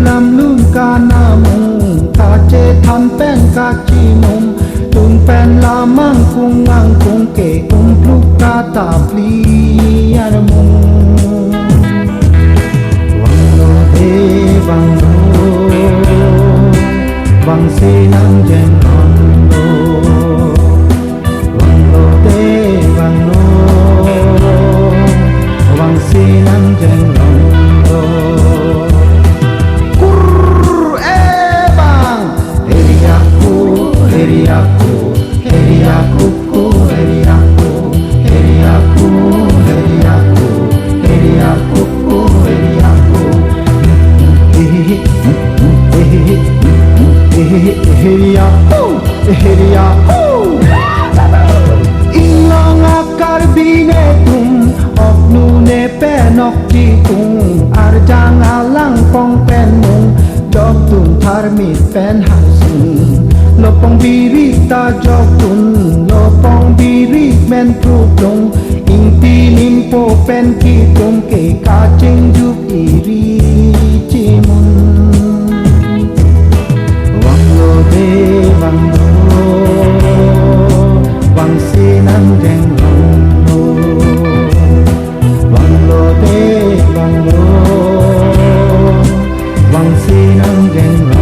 lam lum ka namung ka che than pen ka chi mum tung pen la mang kung ke kung pluk ka ta pli ar mung wang lo de wang lo wang se nang jen hon lo wang lo de wang lo wang se nang jen hon lo kur e bang heri aku ku heri aku ku heri aku heri aku ilong akar bine tum ok nu ne penok ti tung arjang alang pong pen mung jok tum thar mi pen har sung lopong biri ta jok tun lopong biri men tru dong ing ti nim po pen ki tum ke ka ching juk iri chimun wang lo de wang lo wang si nang jeng lo wang lo de wang lo wang si nang jeng lo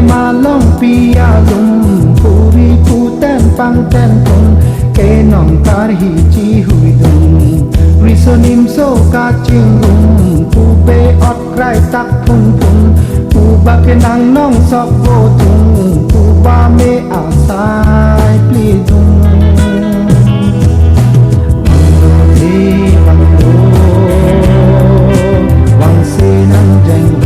malong pialum puri puten pang ten pun ke nong kar hi chi hui dung risonim so ka ching lung pu be ot krai tak pun pun pu ba ke nang nong sok go tung pu ba me asai pli dung wang lo wang se nang jeng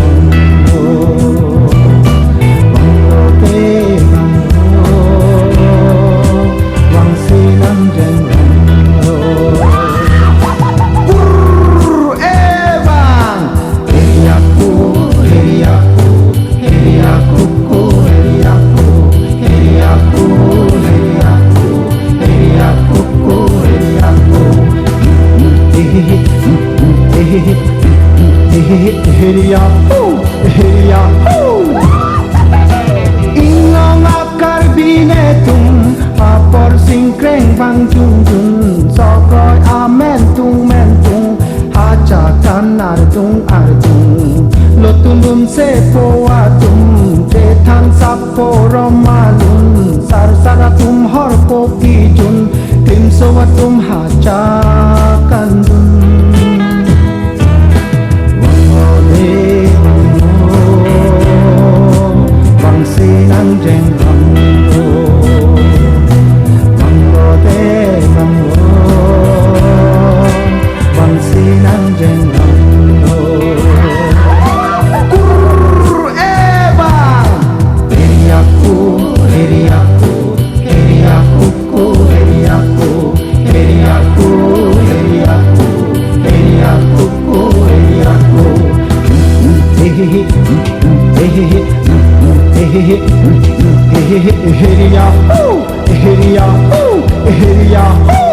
Ingong akar bine tum apor singkreng bang jun jun sokoy amen tung men tung haja kan ardung lotulum se po atum te thang sap po romalun sar saratum hor po kijun tim so atum haja kan dun si nang jeng hong lo wang lo de wang lo wang si nang jeng hong lo kur e bang heri aku ku heri aku ku heri aku Heri ya, oh, heri ya, oh, heri ya, oh.